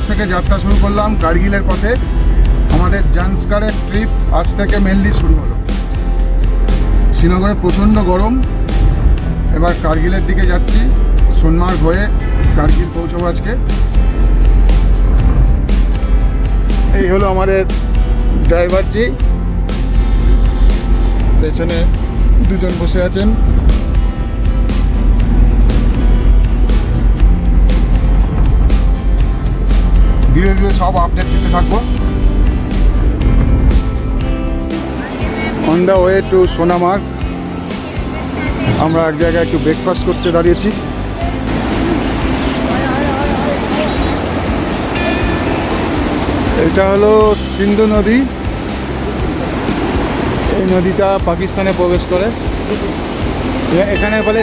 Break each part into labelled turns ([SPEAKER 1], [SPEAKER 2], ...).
[SPEAKER 1] থেকে যাত্রা শুরু করলাম কার্গিলের পথে। আমাদের জান্সকারের ট্রিপ আজ থেকে মেনলি শুরু হলো। শ্রীনগরে প্রচণ্ড গরম, এবার কার্গিলের দিকে যাচ্ছি। সোনমার্গ হয়ে কার্গিল পৌঁছবো আজকে। এই হলো আমাদের ড্রাইভারজি, পেছনে দুজন বসে আছেন। ধীরে ধীরে সব আপডেট দিতে থাকবো। On the way to Sonamarg. আমরা এক জায়গায় একটু ব্রেকফাস্ট করতে দাঁড়িয়েছি। এটা হলো সিন্ধু নদী। এই নদীটা পাকিস্তানে প্রবেশ করে। এখানে বলে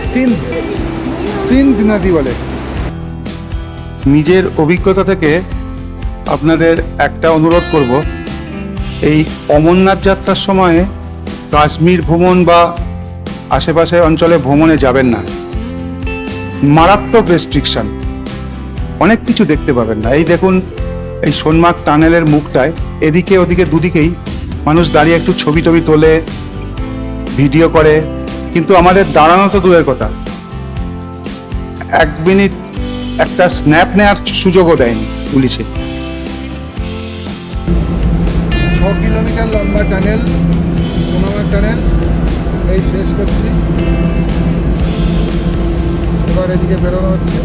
[SPEAKER 1] সিন্ধ নদী বলে। নিজের অভিজ্ঞতা থেকে আপনাদের একটা অনুরোধ করব, এই অমরনাথ যাত্রার সময় কাশ্মীর ভ্রমণ বা আশেপাশে অঞ্চলে ভ্রমণে যাবেন না। মারাত্মক রেস্ট্রিকশন, অনেক কিছু দেখতে পাবেন না। এই দেখুন, এই সোনমার্গ টানেলের মুখটায় এদিকে ওদিকে দুদিকেই মানুষ দাঁড়িয়ে একটু ছবি টবি তোলে, ভিডিও করে, কিন্তু আমাদের দাঁড়ানো তো দূরের কথা, 1 মিনিট একটা স্ন্যাপ নেওয়ার সুযোগও দেয়নি পুলিশে। 6 কিলোমিটার লম্বা টানেল, সোনামার্গ টানেল, এই শেষ করছি। এবার এদিকে বেরোনো হচ্ছে।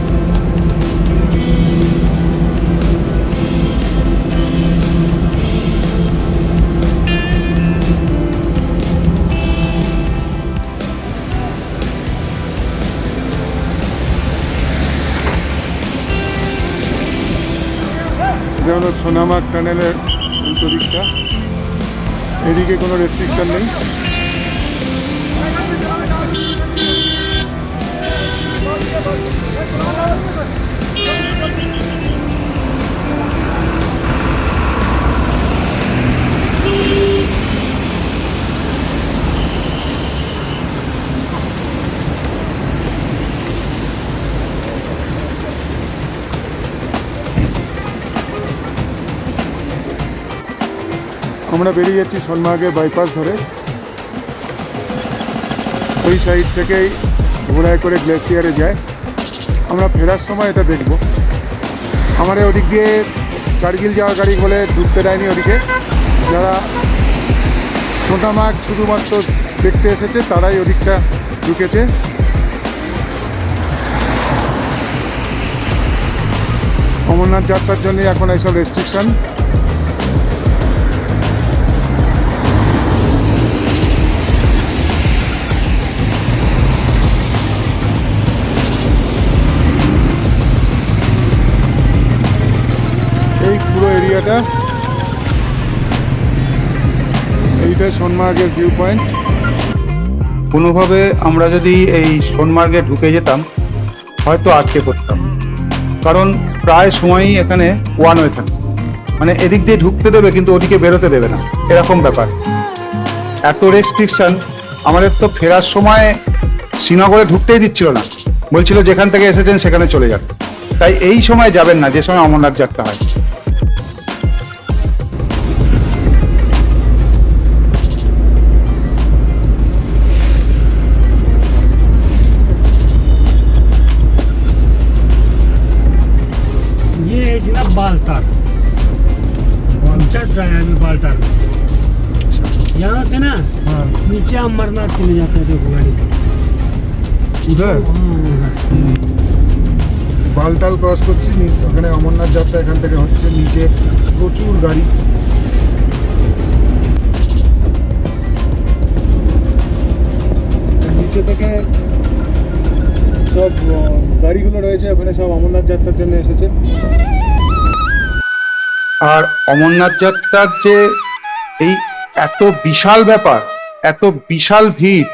[SPEAKER 1] এটা হলো সোনামার্গ টানেলের উল্টো দিকটা। এদিকে কোনো রেস্ট্রিকশন নেই। আমরা বেরিয়ে যাচ্ছি সোনমার্গের বাইপাস ধরে। ওই সাইড থেকেই ঘোড়ায় করে গ্লেসিয়ারে যায়। আমরা ফেরার সময় এটা দেখব। আমাদের ওদিক দিয়ে কার্গিল যাওয়ার গাড়ি বলে ঢুকতে দেয়নি ওদিকে। যারা সোনামার্গ শুধুমাত্র দেখতে এসেছে তারাই ওদিকটা ঢুকেছে। অমরনাথ যাত্রার জন্য এখন এইসব রেস্ট্রিকশন। এই পুরো এরিয়াটা, এইটা সোনমার্গের ভিউ পয়েন্ট। কোনোভাবে আমরা যদি এই সোনমার্গে ঢুকে যেতাম হয়তো আটকে পড়তাম, কারণ প্রায় সময়ই এখানে ওয়ান ওয়ে থাকে। মানে এদিক দিয়ে ঢুকতে দেবে কিন্তু ওদিকে বেরোতে দেবে না, এরকম ব্যাপার। এত রেস্ট্রিকশন, আমাদের তো ফেরার সময় শ্রীনগরে ঢুকতেই দিচ্ছিল না, বলছিল যেখান থেকে এসেছেন সেখানে চলে যান। তাই এই সময় যাবেন না যে সময় অমরনাথ যাত্রা হয়।
[SPEAKER 2] बालताल ऊंचा ट्राई है अभी बालताल। यहाँ से ना नीचे अमरनाथ के लिए जाते हैं, देखो गाड़ी
[SPEAKER 1] উধার বালতাল ক্রস করছি। ওখানে অমরনাথ যাত্রা এখান থেকে হচ্ছে। নিচে প্রচুর গাড়ি। নিচে থেকে সব গাড়িগুলো রয়েছে, ওখানে সব অমরনাথ যাত্রার জন্য এসেছে। আর অমরনাথ যাত্রার যে এই এত বিশাল ব্যাপার, এত বিশাল ভিড়,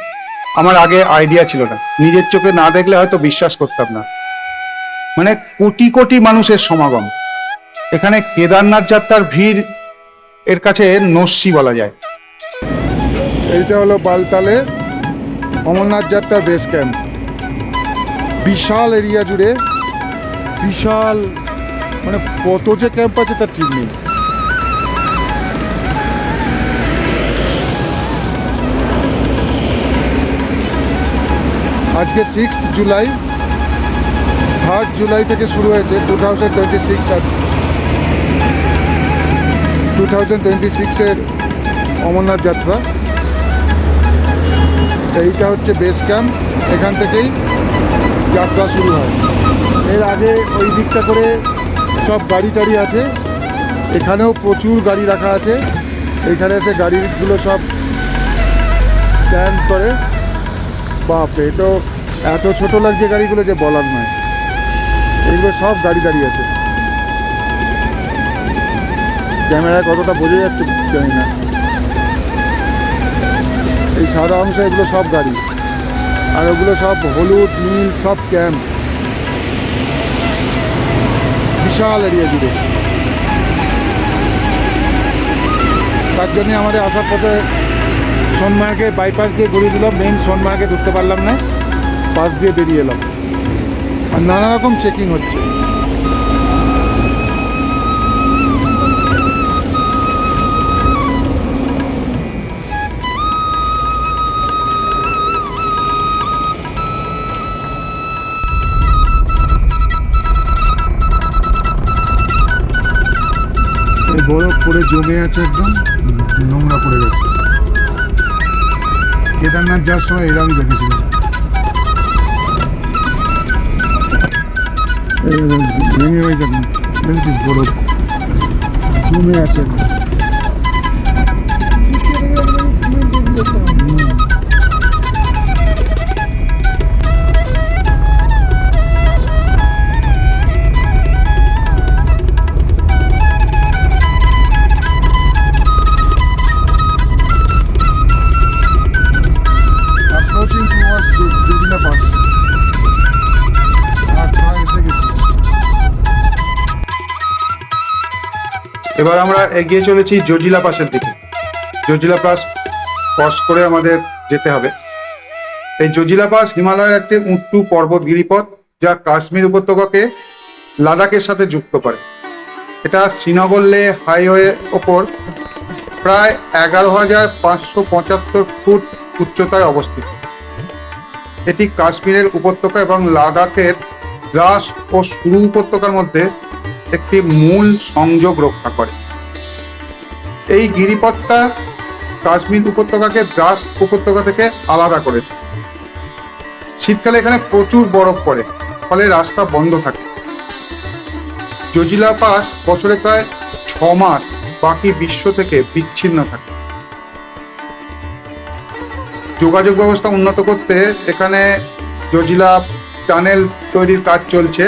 [SPEAKER 1] আমার আগে আইডিয়া ছিল না। নিজের চোখে না দেখলে হয়তো বিশ্বাস করতাম না। মানে কোটি কোটি মানুষের সমাগম এখানে। কেদারনাথ যাত্রার ভিড় এর কাছে নস্যি বলা যায়। এইটা হলো বালতালে অমরনাথ যাত্রার বেস ক্যাম্প। বিশাল এরিয়া জুড়ে বিশাল
[SPEAKER 3] মানে কত যে ক্যাম্প আছে তার ঠিক নেই। আজকে 6th জুলাই, 3rd জুলাই থেকে শুরু হয়েছে 2026 আর 2026-এর অমরনাথ যাত্রা। এইটা হচ্ছে বেস ক্যাম্প, এখান থেকেই যাত্রা শুরু হয়। এর আগে ওই দিকটা করে সব গাড়ি টাড়ি আছে, এখানেও প্রচুর গাড়ি রাখা আছে। এইখানে এসে গাড়িগুলো সব স্ট্যান্ড করে। বাপরে, তো এত ছোট লাগছে গাড়িগুলো যে বলার নয়। এইগুলো সব গাড়ি দাঁড়িয়ে আছে। ক্যামেরায় কতটা বোঝা যাচ্ছে জানি না। এই সাদা অংশ এগুলো সব গাড়ি, আর ওগুলো সব হলুদ নীল সব ক্যাম্প, বিশাল এরিয়া জুড়ে। তার জন্যে আমাদের আসার পথে সোনমার্গে বাইপাস দিয়ে ঘুরিয়ে দিলাম, মেন সোনমার্গে ঢুকতে পারলাম না, পাশ দিয়ে বেরিয়ে এলাম। আর নানা রকম চেকিং হচ্ছে। বরফ পরে জমে আছে, একদম নোংরা পড়ে গেছে। কেদারনাথ যাওয়ার সময় এরকমই দেখেছিল, ভেঙে হয়ে যাবে, বরফ জমে আছে।
[SPEAKER 1] এবার আমরা এগিয়ে চলেছি জজিলা পাসের দিকে। জজিলা পাস ক্রস করে আমাদের যেতে হবে। এই জজিলা পাস হিমালয়ের একটি উঁচু পর্বত গিরিপথ, যা কাশ্মীর উপত্যকাকে লাদাখের সাথে যুক্ত করে। এটা শ্রীনগর লে হাইওয়ের ওপর প্রায় 11,575 ফুট উচ্চতায় অবস্থিত। এটি কাশ্মীরের উপত্যকা এবং লাদাখের দ্রাস ও সুরু উপত্যকার মধ্যে একটি মূল সংযোগ রক্ষা করে। এই গিরিপথটা কাশ্মীর উপত্যকাকে দ্রাস উপত্যকা থেকে আলাদা করেছে। শীতকালে এখানে প্রচুর বরফ পড়ে, ফলে রাস্তা বন্ধ থাকে। জজিলা পাস বছরে প্রায় 6 মাস বাকি বিশ্ব থেকে বিচ্ছিন্ন থাকে। যোগাযোগ ব্যবস্থা উন্নত করতে এখানে জজিলা টানেল তৈরির কাজ চলছে।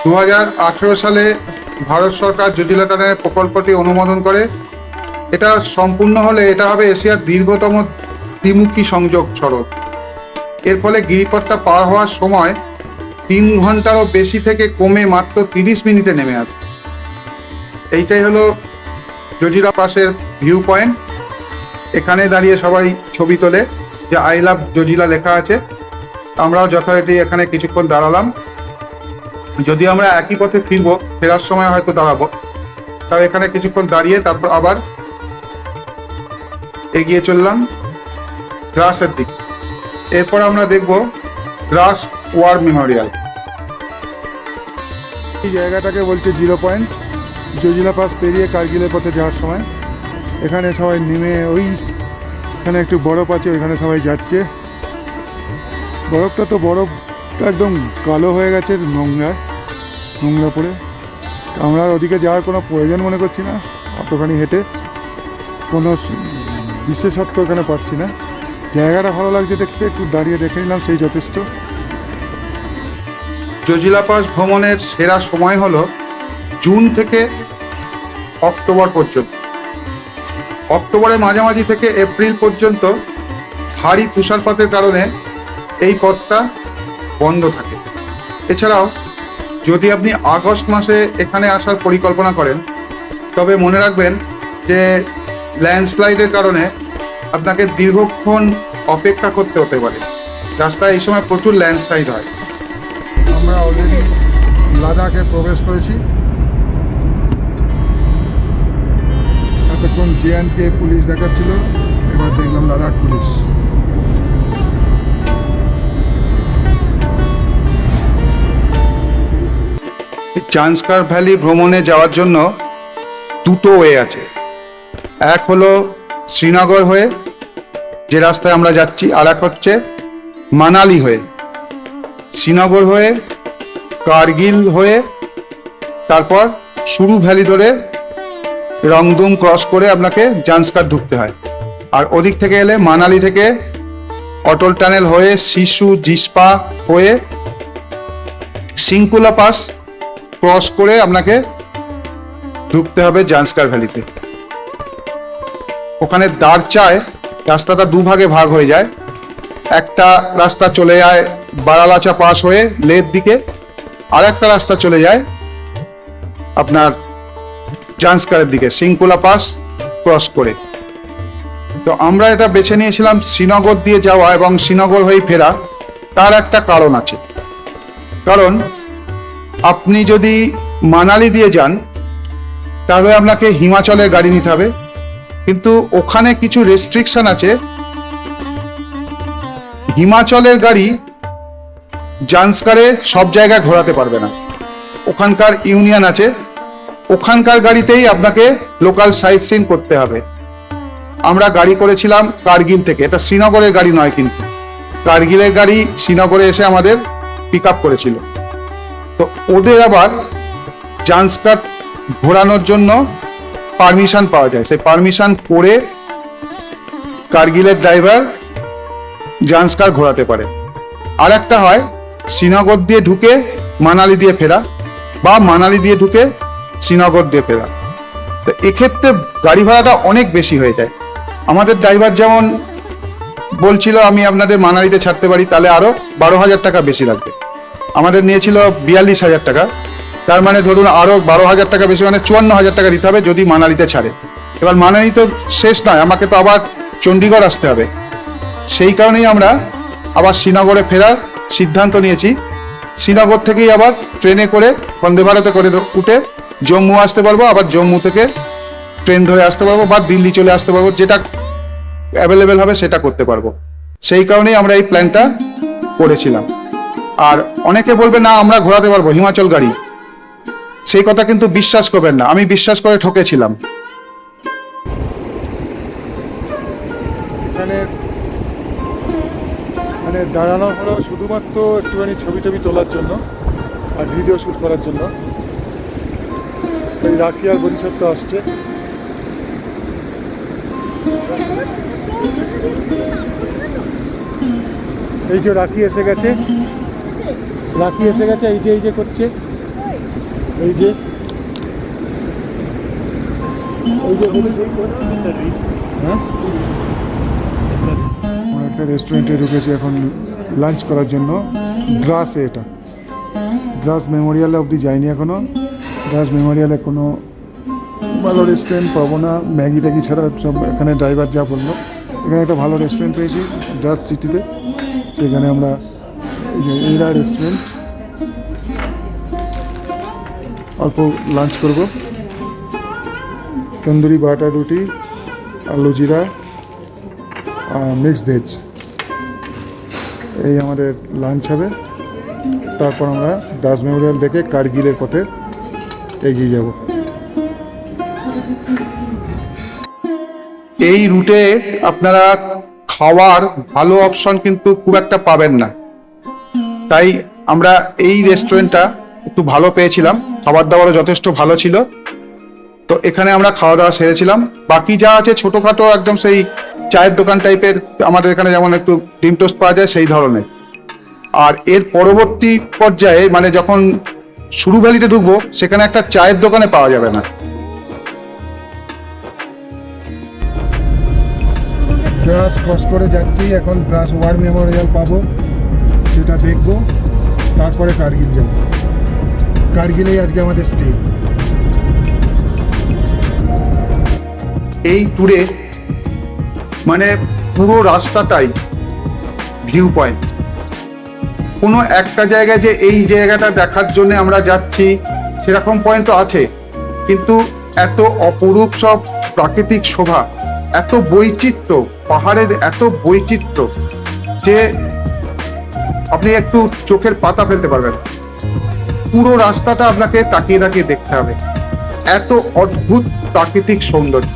[SPEAKER 1] 2018 সালে ভারত সরকার জজিলা টানেল প্রকল্পটি অনুমোদন করে। এটা সম্পূর্ণ হলে এটা হবে এশিয়ার দীর্ঘতম দ্বিমুখী সংযোগ সড়ক। এর ফলে গিরিপথটা পার হওয়ার সময় 3 ঘন্টারও বেশি থেকে কমে মাত্র 30 মিনিটে নেমে আসবে। এইটাই হলো জজিলা পাসের ভিউ পয়েন্ট। এখানে দাঁড়িয়ে সবাই ছবি তোলে, যে আই লাভ জজিলা লেখা আছে। আমরাও যথারীতি এখানে কিছুক্ষণ দাঁড়ালাম। যদি আমরা একই পথে ফিরবো, ফেরার সময় হয়তো দাঁড়াবো, তাও এখানে কিছুক্ষণ দাঁড়িয়ে তারপর আবার এগিয়ে চললাম দ্রাসের দিকে। এরপর আমরা দেখব দ্রাস ওয়ার মেমোরিয়াল।
[SPEAKER 3] এই জায়গাটাকে বলছে 0 পয়েন্ট। জজিলা পাস পেরিয়ে কার্গিলের পথে যাওয়ার সময় এখানে সবাই নেমে, এখানে একটু বরফ আছে, ওইখানে সবাই যাচ্ছে। বরফটা তো বরফটা একদম কালো হয়ে গেছে, নোংরা পড়ে। আমরা আর ওদিকে যাওয়ার কোনো প্রয়োজন মনে করছি না। অতখানি হেঁটে কোনো বিশেষত্ব এখানে পাচ্ছি না। জায়গাটা ভালো লাগছে দেখতে, একটু দাঁড়িয়ে দেখে নিলাম, সেই যথেষ্ট।
[SPEAKER 1] জজিলা পাস ভ্রমণের সেরা সময় হলো জুন থেকে অক্টোবর পর্যন্ত। অক্টোবরের মাঝামাঝি থেকে এপ্রিল পর্যন্ত ভারী তুষারপাতের কারণে এই পথটা বন্ধ থাকে। এছাড়াও যদি আপনি আগস্ট মাসে এখানে আসার পরিকল্পনা করেন, তবে মনে রাখবেন যে ল্যান্ডস্লাইডের কারণে আপনাকে দীর্ঘক্ষণ অপেক্ষা করতে হতে পারে। রাস্তায় এই সময় প্রচুর ল্যান্ডস্লাইড হয়।
[SPEAKER 3] আমরা অলরেডি লাদাখে প্রবেশ করেছি। এতক্ষণ JNK পুলিশ দেখাচ্ছিল, এবার দেখলাম লাদাখ পুলিশ।
[SPEAKER 1] জান্সকার ভ্যালি ভ্রমণে যাওয়ার জন্য দুটো ওয়ে আছে। এক হলো শ্রীনগর হয়ে, যে রাস্তায় আমরা যাচ্ছি, আর এক হচ্ছে মানালি হয়ে। শ্রীনগর হয়ে, কার্গিল হয়ে, তারপর সুরু ভ্যালি ধরে রংদুম ক্রস করে আপনাকে জান্সকার ঢুকতে হয়। আর ওদিক থেকে এলে মানালি থেকে অটল টানেল হয়ে, শিশু জিসপা হয়ে, সিংকুলা পাস ক্রস করে আপনাকে ঢুকতে হবে জান্সকার ভ্যালিতে। ওখানে দারচায় রাস্তাটা দুভাগে ভাগ হয়ে যায়। একটা রাস্তা চলে যায় বারালাচা পাস হয়ে লের দিকে, আর একটা রাস্তা চলে যায় আপনার জান্সকারের দিকে সিংকুলা পাস ক্রস করে। তো আমরা এটা বেছে নিয়েছিলাম শ্রীনগর দিয়ে যাওয়া এবং শ্রীনগর হয়ে ফেরা। তার একটা কারণ আছে, কারণ আপনি যদি মানালি দিয়ে যান তাহলে আপনাকে হিমাচলের গাড়ি নিতে হবে, কিন্তু ওখানে কিছু রেস্ট্রিকশন আছে। হিমাচলের গাড়ি জান্সকারে সব জায়গায় ঘোরাতে পারবে না, ওখানকার ইউনিয়ন আছে, ওখানকার গাড়িতেই আপনাকে লোকাল সাইট সিন করতে হবে। আমরা গাড়ি করেছিলাম কার্গিল থেকে, এটা শ্রীনগরের গাড়ি নয়, কিন্তু কার্গিলের গাড়ি শ্রীনগরে এসে আমাদের পিক আপ করেছিল। তো ওদের আবার জান্সকার ঘোরানোর জন্য পারমিশন পাওয়া যায়, সেই পারমিশন করে কার্গিলের ড্রাইভার জান্সকার ঘোরাতে পারে। আর একটা হয় শ্রীনগর দিয়ে ঢুকে মানালি দিয়ে ফেরা, বা মানালি দিয়ে ঢুকে শ্রীনগর দিয়ে ফেরা। তো এক্ষেত্রে গাড়ি ভাড়াটা অনেক বেশি হয়ে যায়। আমাদের ড্রাইভার যেমন বলছিল আমি আপনাদের মানালিতে ছাড়তে পারি, তাহলে আরো 12,000 টাকা বেশি লাগবে। আমাদের নিয়েছিল 42,000 টাকা, তার মানে ধরুন আরো 12,000 টাকা বেশি, মানে 54,000 টাকা দিতে হবে যদি মানালিতে ছাড়ে। এবার মানালি তো শেষ নয়, আমাকে তো আবার চণ্ডীগড় আসতে হবে। সেই কারণেই আমরা আবার শ্রীনগরে ফেরার সিদ্ধান্ত নিয়েছি। শ্রীনগর থেকেই আবার ট্রেনে করে, বন্দে ভারতে করে উঠে জম্মু আসতে পারবো, আবার জম্মু থেকে ট্রেন ধরে আসতে পারবো, বা দিল্লি চলে আসতে পারবো, যেটা অ্যাভেলেবেল হবে সেটা করতে পারবো। সেই কারণেই আমরা এই প্ল্যানটা করেছিলাম। আর অনেকে বলবে না আমরা ঘোরাতে পারবো হিমাচল গাড়ি, সেই কথা কিন্তু বিশ্বাস করবেন না, আমি বিশ্বাস করে ঠকেছিলাম।
[SPEAKER 3] এখানে মানে দাঁড়ানো হলো শুধুমাত্র একটুখানি ছবি টবি তোলার জন্য আর ভিডিও শ্যুট করার জন্য। এই রাখি আর বোধিসত্ত্ব আসছে। এই যে রাখি এসে গেছে, রাখি এসে গেছে, এই যে করছে, এই যে হ্যাঁ, আমরা একটা রেস্টুরেন্টে ঢুকেছি এখন লাঞ্চ করার জন্য। দ্রাসে, এটা দ্রাস মেমোরিয়ালে অবধি যাইনি এখনো। দ্রাস মেমোরিয়ালে কোনো ভালো রেস্টুরেন্ট পাবো না, ম্যাগি ট্যাগি ছাড়া সব। এখানে ড্রাইভার যা বললো, এখানে একটা ভালো রেস্টুরেন্ট পেয়েছি দ্রাস সিটিতে, সেখানে আমরা এই যে এইরা রেস্টুরেন্ট অল্প লাঞ্চ করব। তন্দুরি বাটার রুটি, আলু জিরা, মিক্সড ভেজ, এই আমাদের লাঞ্চ হবে। তারপর আমরা দাস মেমোরিয়াল দেখে কার্গিলের পথে এগিয়ে যাব।
[SPEAKER 1] এই রুটে আপনারা খাওয়ার ভালো অপশন কিন্তু খুব একটা পাবেন না, তাই আমরা এই রেস্টুরেন্টটা একটু ভালো পেয়েছিলাম, খাবার দাবারও যথেষ্ট ভালো ছিল। তো এখানে আমরা খাওয়া দাওয়া সেরেছিলাম। বাকি যা আছে ছোটোখাটো একদম সেই চায়ের দোকান টাইপের, আমাদের এখানে যেমন একটু ডিম টোস্ট পাওয়া যায় সেই ধরনের। আর এর পরবর্তী পর্যায়ে মানে যখন সুরু ভ্যালিতে ঢুকবো, সেখানে একটা চায়ের দোকানে পাওয়া যাবে না।
[SPEAKER 3] দ্রাস ক্রস করে যাচ্ছি, এখন দ্রাস ওয়ার মেমোরিয়াল পাবো, সেটা দেখবো, তারপরে কার্গিল যাব। কার্গিলেই আজকে আমাদের স্টে।
[SPEAKER 1] এই ট্যুরে মানে পুরো রাস্তাটাই ভিউ পয়েন্ট, কোনো একটা জায়গায় যে এই জায়গাটা দেখার জন্য আমরা যাচ্ছি সেরকম পয়েন্ট আছে, কিন্তু এত অপরূপ সব প্রাকৃতিক শোভা, এত বৈচিত্র্য, পাহাড়ের এত বৈচিত্র্য যে আপনি একটু চোখের পাতা ফেলতে পারবেন। পুরো রাস্তাটা আপনাকে তাকিয়ে তাকিয়ে দেখতে হবে, এত অদ্ভুত প্রাকৃতিক সৌন্দর্য।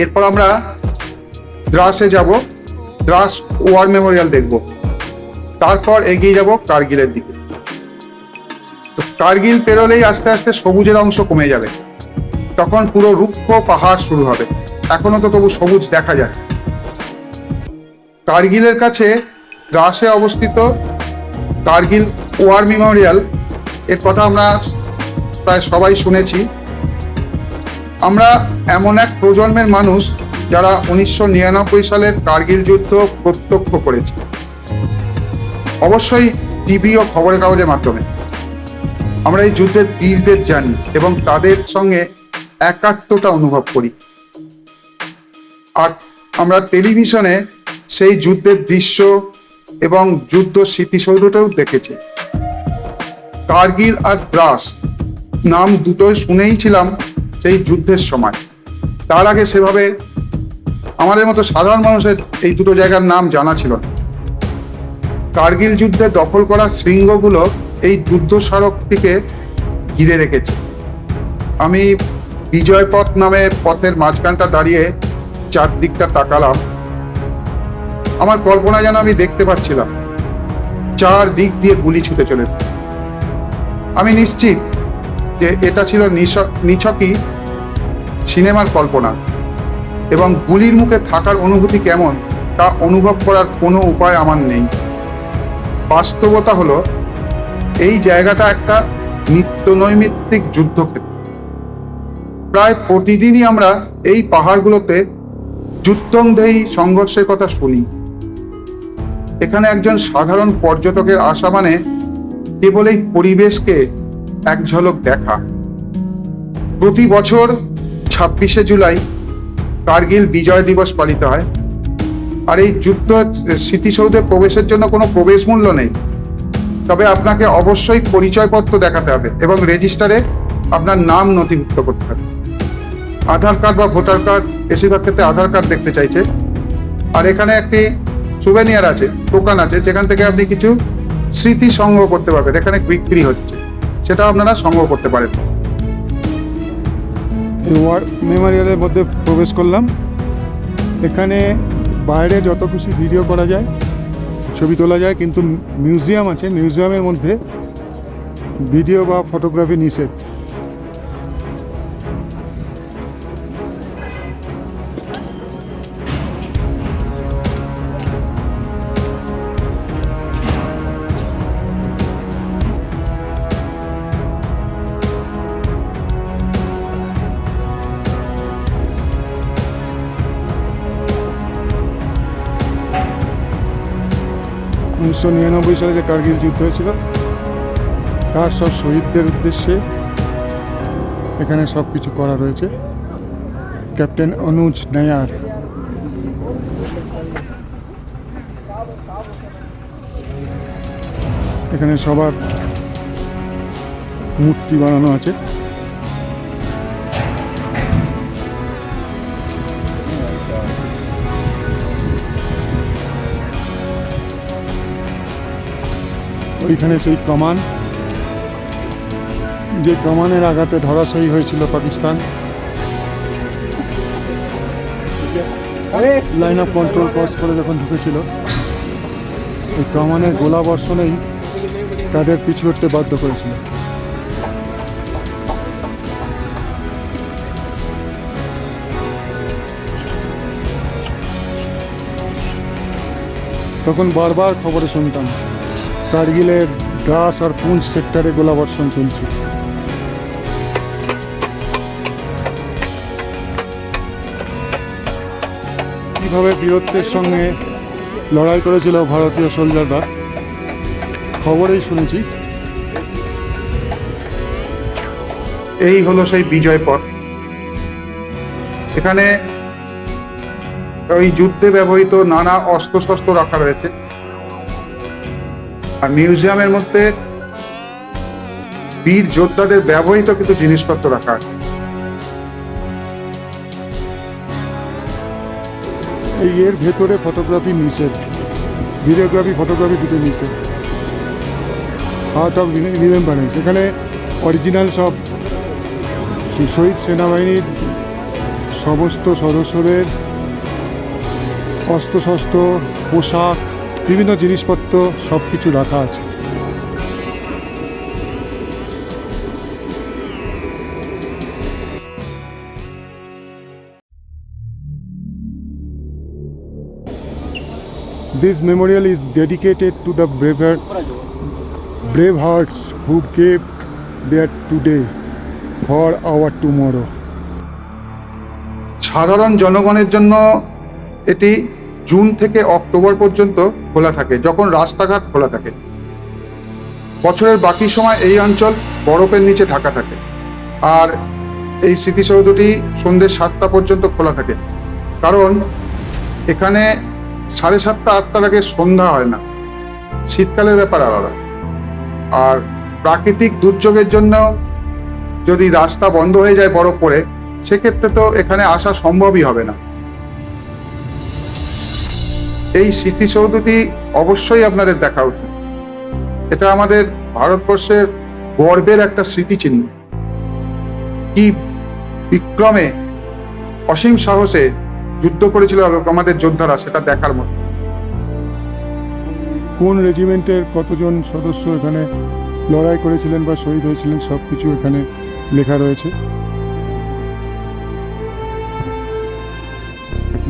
[SPEAKER 1] এরপর আমরা দ্রাসে যাব, দ্রাস ওয়ার মেমোরিয়াল দেখব, তারপর এগিয়ে যাব কার্গিলের দিকে। তো কার্গিল পেরোলেই আস্তে আস্তে সবুজের অংশ কমে যাবে, তখন পুরো রুক্ষ পাহাড় শুরু হবে। এখনো তো তবু সবুজ দেখা যায়। কার্গিলের কাছে দ্রাসে অবস্থিত কার্গিল ওয়ার মেমোরিয়াল, এর কথা আমরা প্রায় সবাই শুনেছি। আমরা এমন এক প্রজন্মের মানুষ যারা 1999 সালের কার্গিল যুদ্ধ প্রত্যক্ষ করেছি, অবশ্যই টিভি ও খবরের কাগজের মাধ্যমে। আমরা এই যুদ্ধের বীরদের জানি এবং তাদের সঙ্গে একাত্মতা অনুভব করি। আর আমরা টেলিভিশনে সেই যুদ্ধের দৃশ্য এবং যুদ্ধ স্মৃতিসৌধটাও দেখেছি। কার্গিল আর দ্রাস নাম দুটোই শুনেই ছিলাম সেই যুদ্ধের সময়। তার আগে সেভাবে আমাদের মতো সাধারণ মানুষের এই দুটো জায়গার নাম জানা ছিল না। কার্গিল যুদ্ধে দখল করা শৃঙ্গগুলো এই যুদ্ধ স্মারকটিকে ঘিরে রেখেছে। আমি বিজয় পথ নামে পথের মাঝখানটা দাঁড়িয়ে চারদিকটা তাকালাম। আমার কল্পনা যেন আমি দেখতে পাচ্ছিলাম চার দিক দিয়ে গুলি ছুটে চলেছে। আমি নিশ্চিত যে এটা ছিল নিছকই সিনেমার কল্পনা, এবং গুলির মুখে থাকার অনুভূতি কেমন তা অনুভব করার কোনো উপায় আমার নেই। বাস্তবতা হলো এই জায়গাটা একটা নিত্যনৈমিত্তিক যুদ্ধক্ষেত্র। প্রায় প্রতিদিনই আমরা এই পাহাড়গুলোতে যুদ্ধংদেহী সংঘর্ষের কথা শুনি। এখানে একজন সাধারণ পর্যটকের আসা মানে কেবল এই পরিবেশকে এক ঝলক দেখা। প্রতি বছর 26শে জুলাই কার্গিল বিজয় দিবস পালিত হয়। আর এই যুদ্ধ স্মৃতিসৌধে প্রবেশের জন্য কোনো প্রবেশ মূল্য নেই, তবে আপনাকে অবশ্যই পরিচয়পত্র দেখাতে হবে এবং রেজিস্টারে আপনার নাম নথিভুক্ত করতে হবে। আধার কার্ড বা ভোটার কার্ড, বেশিরভাগ ক্ষেত্রে আধার কার্ড দেখতে চাইছে। আর এখানে একটি সুভেনিয়ার আছে, দোকান আছে, যেখান থেকে আপনি কিছু স্মৃতি সংগ্রহ করতে পারবেন। এখানে বিক্রি হচ্ছে, সেটা আপনারা সংগ্রহ করতে পারেন।
[SPEAKER 3] এই ওয়ার মেমোরিয়ালের মধ্যে প্রবেশ করলাম। এখানে বাইরে যত খুশি ভিডিও করা যায়, ছবি তোলা যায়, কিন্তু মিউজিয়াম আছে, মিউজিয়ামের মধ্যে ভিডিও বা ফটোগ্রাফি নিষেধ। উনিশশো 99 সালে যে কার্গিল যুদ্ধ হয়েছিল তার সব শহীদদের উদ্দেশ্যে এখানে সব কিছু করা রয়েছে। ক্যাপ্টেন অনুজ নায়ার, এখানে সবার মূর্তি বানানো আছে। ওইখানে সেই কামান, যে কামানের আঘাতে ধরাশায়ী হয়েছিল Pakistan, line of control cross করে যখন ঢুকেছিল, এই কামানের গোলা বর্ষণেই তাদের পিছু হটতে বাধ্য করেছিল। তখন বারবার খবরে শুনতাম কার্গিলের দ্রাস আর পুঞ্চ সেক্টরে গোলাবর্ষণ চলছে। কিভাবে বীরত্বের সঙ্গে লড়াই করেছিল ভারতীয় সোলজাররা খবরেই শুনেছি।
[SPEAKER 1] এই হলো সেই বিজয় পথ। এখানে ওই যুদ্ধে ব্যবহৃত নানা অস্ত্রশস্ত্র রাখা রয়েছে। আর মিউজিয়ামের মধ্যে বীর যোদ্ধাদের ব্যবহৃত কিছু জিনিসপত্র রাখা আছে।
[SPEAKER 3] এই এর ভেতরে ফটোগ্রাফি নিষেধ, ভিডিওগ্রাফি ফটোগ্রাফি দুটো নিষেধ। হার্ট অফ রিমেম্বারেন্স, এখানে অরিজিনাল সব শহীদ সেনাবাহিনীর সমস্ত সদস্যদের অস্ত্রশস্ত্র, পোশাক, বিভিন্ন জিনিসপত্র সব কিছু রাখা আছে। This memorial is dedicated to the brave hearts who gave their today for our tomorrow.
[SPEAKER 1] সাধারণ জনগণের জন্য এটি জুন থেকে অক্টোবর পর্যন্ত খোলা থাকে, যখন রাস্তাঘাট খোলা থাকে। বছরের বাকি সময় এই অঞ্চল বরফের নিচে ঢাকা থাকে। আর এই স্মৃতিসৌধটি সন্ধ্যে 7টা পর্যন্ত খোলা থাকে, কারণ এখানে 7:30 8টার আগে সন্ধ্যা হয় না। শীতকালের ব্যাপার আলাদা। আর প্রাকৃতিক দুর্যোগের জন্য যদি রাস্তা বন্ধ হয়ে যায় বরফ পড়ে, সেক্ষেত্রে তো এখানে আসা সম্ভবই হবে না। এই স্মৃতিসৌধটি অবশ্যই আপনাদের দেখা উচিত। এটা আমাদের ভারতবর্ষের গর্বের একটা স্মৃতিচিহ্ন। কি বিক্রমে, অসীম সাহসে যুদ্ধ করেছিল আমাদের যোদ্ধারা, সেটা দেখার মতো।
[SPEAKER 3] কোন রেজিমেন্টের কতজন সদস্য এখানে লড়াই করেছিলেন বা শহীদ হয়েছিলেন সব কিছু এখানে লেখা রয়েছে।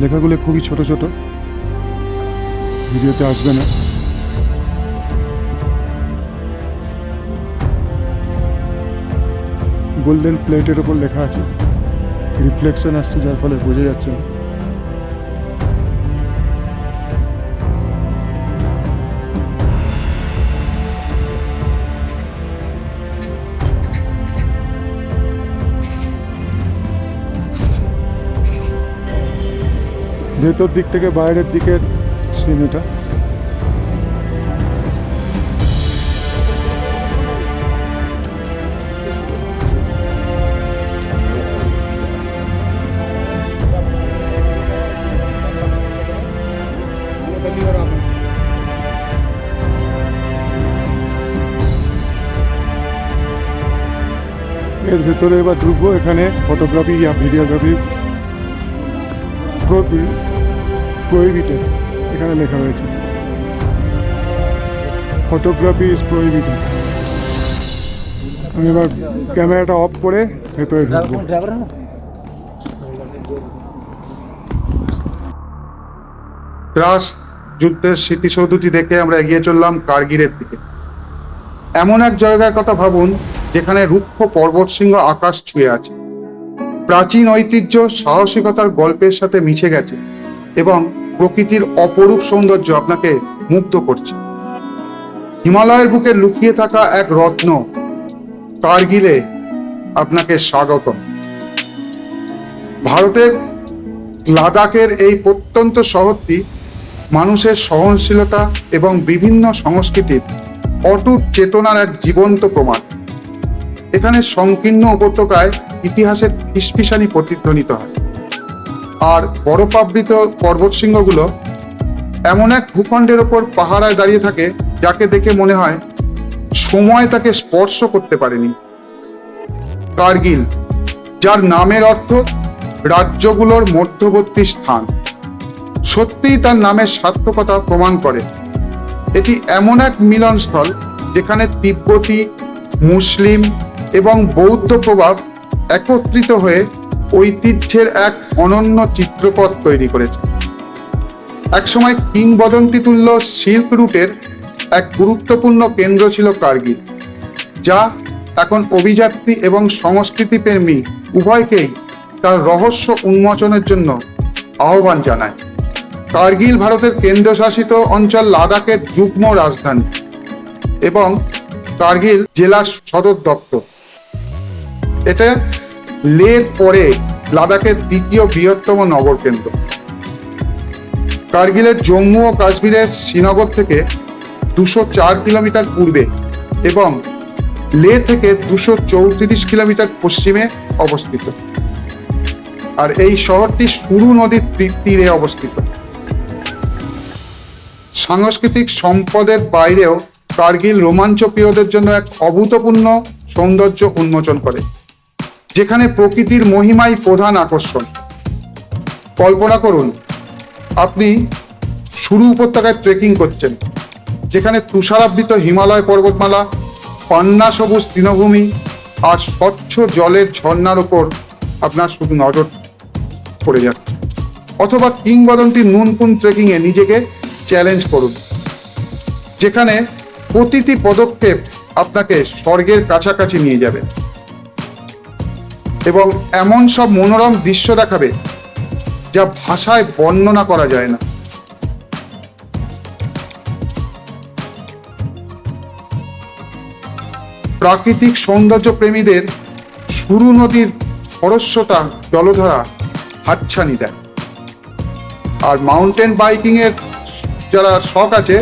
[SPEAKER 3] লেখাগুলো খুবই ছোট ছোট, ভিডিওতে আসবে না। গোল্ডেন প্লেটের ওপর লেখা আছে, রিফ্লেকশন আসছে যার ফলে বোঝা যাচ্ছে না। ভেতর দিক থেকে বাইরের দিকের সিন এটা। এর ভেতরে এবার ঢুকবো। এখানে ফটোগ্রাফি বা ভিডিওগ্রাফি প্রহিবিটেড, এখানে লেখা রয়েছে ফটোগ্রাফি ইজ প্রহিবিটেড। আমি এবার ক্যামেরাটা অফ করে ভেতরে ঢুকবো।
[SPEAKER 1] দ্রাস যুদ্ধের স্মৃতিসৌধটি দেখে আমরা এগিয়ে চললাম কার্গিলের দিকে। এমন এক জায়গার কথা ভাবুন, যেখানে রুক্ষ পর্বতশৃঙ্গ আকাশ ছুঁয়ে আছে। প্রাচীন ঐতিহ্য সাহসিকতার গল্পের সাথে মিশে গেছে এবং প্রকৃতির অপরূপ সৌন্দর্য আপনাকে মুগ্ধ করছে। হিমালয়ের বুকে লুকিয়ে থাকা এক রত্ন, কার্গিলে আপনাকে স্বাগতম। ভারতের লাদাখের এই প্রত্যন্ত শহরটি মানুষের সহনশীলতা এবং বিভিন্ন সংস্কৃতির অটুট চেতনার এক জীবন্ত প্রমাণ। এখানে সংকীর্ণ উপত্যকায় ইতিহাসের ফিসফিসানি প্রতিধ্বনিত হয়, আর বরফাবৃত পর্বতশৃঙ্গগুলো এমন এক ভূখণ্ডের ওপর পাহারায় দাঁড়িয়ে থাকে, যাকে দেখে মনে হয় সময় তাকে স্পর্শ করতে পারেনি। কার্গিল, যার নামের অর্থ রাজ্যগুলোর মধ্যবর্তী স্থান, সত্যিই তার নামের সার্থকতা প্রমাণ করে। এটি এমন এক মিলনস্থল যেখানে তিব্বতী, মুসলিম এবং বৌদ্ধ প্রভাব একত্রিত হয়ে ঐতিহ্যের এক অনন্য চিত্রপট তৈরি করেছে। একসময় কিংবদন্তি তুল্য সিল্ক রুটের এক গুরুত্বপূর্ণ কেন্দ্র ছিল কার্গিল, যা এখন অভিযাত্রী এবং সংস্কৃতি প্রেমী উভয়কেই তার রহস্য উন্মোচনের জন্য আহ্বান জানায়। কার্গিল ভারতের কেন্দ্রশাসিত অঞ্চল লাদাখের যুগ্ম রাজধানী এবং কার্গিল জেলার সদর দপ্তর। এটা লের পরে লাদাখের দ্বিতীয় বৃহত্তম নগর কেন্দ্র। কার্গিলের জম্মু ও কাশ্মীরের শ্রীনগর থেকে 204 কিলোমিটার পূর্বে এবং লে থেকে 234 কিলোমিটার পশ্চিমে অবস্থিত। আর এই শহরটি সুরু নদীর তীরে অবস্থিত। সাংস্কৃতিক সম্পদের বাইরেও কার্গিল রোমাঞ্চ প্রিয়দের জন্য এক অভূতপূর্ণ সৌন্দর্য উন্মোচন করে, যেখানে প্রকৃতির মহিমাই প্রধান আকর্ষণ। কল্পনা করুন আপনি সুরু উপত্যকায় ট্রেকিং করছেন, যেখানে তুষারাবৃত হিমালয় পর্বতমালা, পান্না সবুজ তৃণভূমি আর স্বচ্ছ জলের ঝর্ণার ওপর আপনার শুধু নজর পড়ে যাচ্ছে। অথবা কিংবদন্তি নুনপুন ট্রেকিংয়ে নিজেকে চ্যালেঞ্জ করুন, যেখানে প্রতিটি পদক্ষেপ আপনাকে স্বর্গের কাছাকাছি নিয়ে যাবে এবং এমন সব মনোরম দৃশ্য দেখাবে যা ভাষায় বর্ণনা করা যায় না। প্রাকৃতিক সৌন্দর্য প্রেমীদের সুরু নদীর খরস্রোতা জলধারা হাতছানি দেয়। আর মাউন্টেন বাইকিং এর যারা শখ আছে,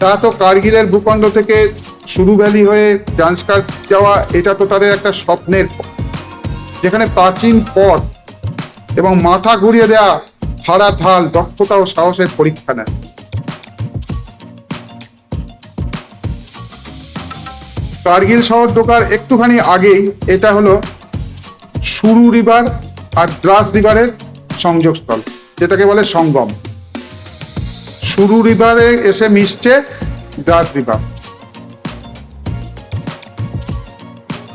[SPEAKER 1] তারা তো কার্গিলের ভূখণ্ড থেকে সুরু ভ্যালি হয়ে জান্সকার যাওয়া, এটা তো তাদের একটা স্বপ্নের পথ, যেখানে প্রাচীন পথ এবং মাথা ঘুরিয়ে দেওয়া হারা ঢাল দক্ষতা ও সাহসের পরীক্ষা নেয়। কার্গিল শহর ঢোকার একটুখানি আগেই এটা হলো সুরু রিভার আর দ্রাস রিভারের সংযোগস্থল, যেটাকে বলে সঙ্গম। সুরু রিভারে এসে মিশছে দ্রাস রিভার।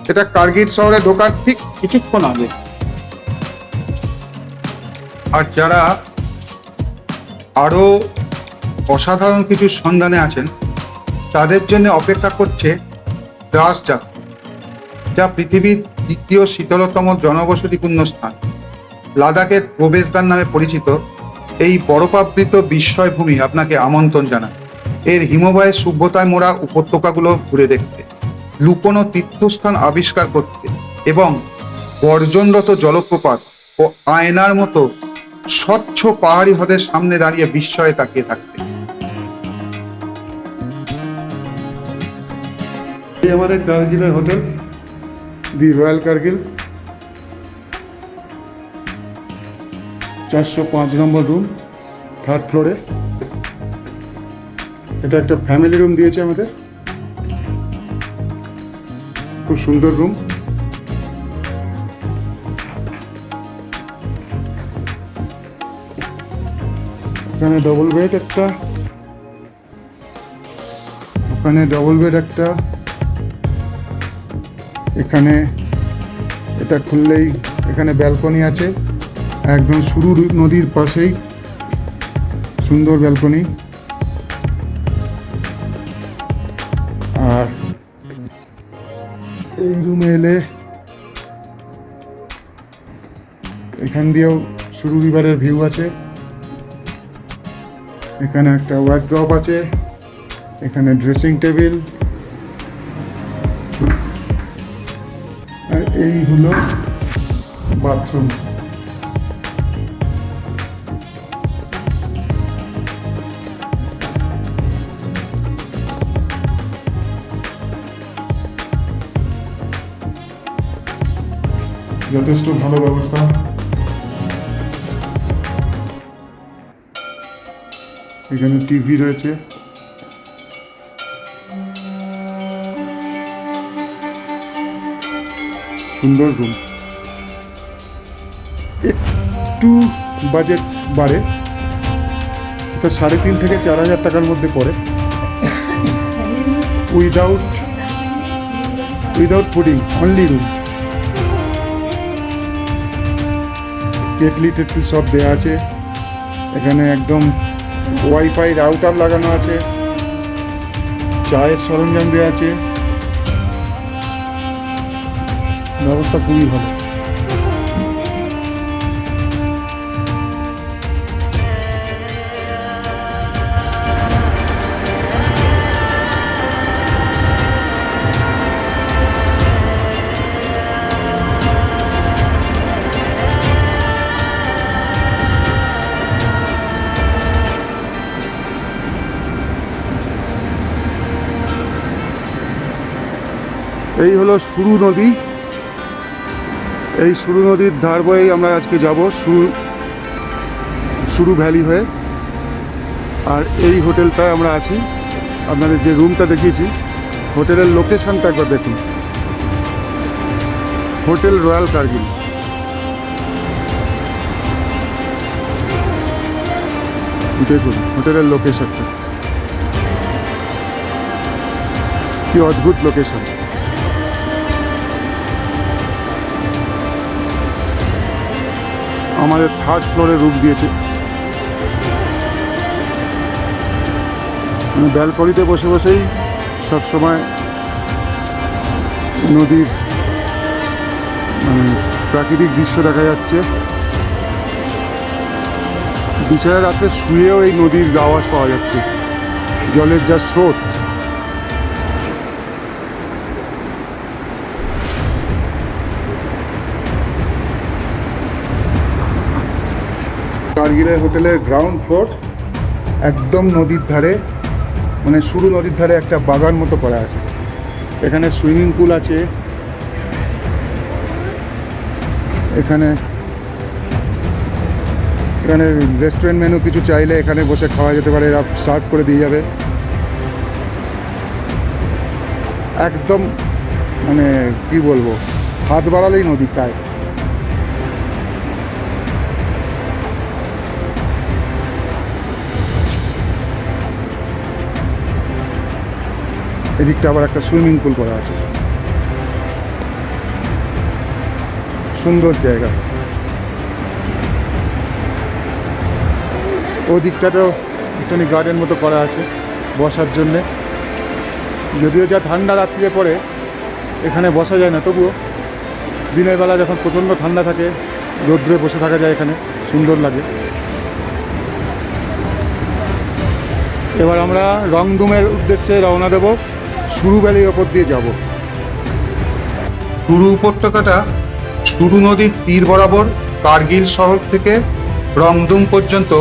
[SPEAKER 1] এটা কার্গিল শহরে ঢোকার ঠিক কিছুক্ষণ আগে। আর যারা আরো অসাধারণ কিছু সন্ধানে আছেন, তাদের জন্য অপেক্ষা করছে দ্রাস যাত্রা, যা পৃথিবীর দ্বিতীয় শীতলতম জনবসতিপূর্ণ স্থান। লাদাখের প্রবেশদ্বার নামে পরিচিত এই বরফাবৃত বিস্ময়ভূমি আপনাকে আমন্ত্রণ জানায় এর হিমবাহের সভ্যতায় মোড়া উপত্যকাগুলো ঘুরে দেখতে, লুকোনো তীর্থস্থান আবিষ্কার করতে এবং গর্জনরত জলপ্রপাত ও আয়নার মতো স্বচ্ছ পাহাড়ি হ্রদের সামনে দাঁড়িয়ে বিস্ময়ে তাকিয়ে থাকতে।
[SPEAKER 3] এই আমাদের কার্গিলের হোটেল, দি রয়্যাল কার্গিল, 405 নম্বর রুম, 3rd ফ্লোরে। এটা একটা ফ্যামিলি রুম দিয়েছে আমাদের, খুব সুন্দর রুম। এখানে ডবল বেড একটা, ওখানে ডবল বেড একটা, এখানে এটা খুললেই এখানে ব্যালকনি আছে, একদম সুরু নদীর পাশেই সুন্দর ব্যালকনি। আর এই রুমে এলে এখান দিয়েও সুরু রিভারের ভিউ আছে। এখানে একটা ওয়ার্ড্রপ আছে, এখানে ড্রেসিং টেবিল, আর এই হলো বাথরুম। যথেষ্ট ভালো ব্যবস্থা। এখানে টিভি রয়েছে, সুন্দর রুম। একটু বাজেট বাড়ে, এটা 3.5 থেকে 4,000 টাকার মধ্যে পড়ে, without pudding, only room. Kettle Tetley সব দেওয়া আছে, এখানে একদম ওয়াইফাই রাউটার লাগানো আছে, চায়ের সরঞ্জাম দেওয়া আছে, ব্যবস্থা খুবই ভালো। এই হলো সুরু নদী। এই সুরু নদীর ধার বয়েই আমরা আজকে যাব সুরু ভ্যালি হয়ে। আর এই হোটেলটায় আমরা আছি, আপনাদের যে রুমটা দেখিয়েছি হোটেলের লোকেশনটা একবার দেখুন, হোটেল রয়্যাল কার্গিল। দেখুন হোটেলের লোকেশনটা কি অদ্ভুত লোকেশন। আমাদের 3rd ফ্লোরে রুম দিয়েছে, ব্যালকনিতে বসে বসেই সবসময় নদীর প্রাকৃতিক দৃশ্য দেখা যাচ্ছে। বিছানায় রাতে শুয়েও এই নদীর আওয়াজ পাওয়া যাচ্ছে, জলের যা স্রোত। কার্গিলের হোটেলের গ্রাউন্ড ফ্লোর, একদম নদীর ধারে, মানে সুরু নদীর ধারে একটা বাগান মতো করা আছে। এখানে সুইমিং পুল আছে, এখানে রেস্টুরেন্ট মেনু কিছু চাইলে এখানে বসে খাওয়া যেতে পারে, এরা সার্ভ করে দিয়ে যাবে। একদম মানে কি বলবো, হাত বাড়ালেই নদী প্রায়। এদিকটা আবার একটা সুইমিং পুল করা আছে, সুন্দর জায়গা। ওদিকটাতেও একটুখানি গার্ডেন মতো করা আছে বসার জন্যে। যদিও যা ঠান্ডা রাত্রিরে পড়ে এখানে বসা যায় না, তবুও দিনের বেলা যখন প্রচণ্ড ঠান্ডা থাকে রোদ্রে বসে থাকা যায়, এখানে সুন্দর লাগে। এবার আমরা রংডুমের উদ্দেশ্যে রওনা দেব, সুরু ভ্যালির ওপর দিয়ে যাব।
[SPEAKER 1] সুরু উপত্যকাটা সুরু নদীর তীর বরাবর কার্গিল শহর থেকে রংদুম পর্যন্ত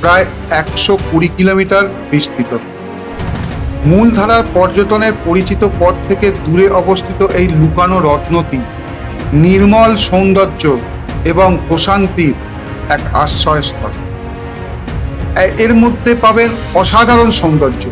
[SPEAKER 1] প্রায় 120 কিলোমিটার বিস্তৃত। মূলধারার পর্যটনের পরিচিত পথ থেকে দূরে অবস্থিত এই লুকানো রত্নটি নির্মল সৌন্দর্য এবং প্রশান্তির এক আশ্রয়স্থল। এর মধ্যে পাবেন অসাধারণ সৌন্দর্য,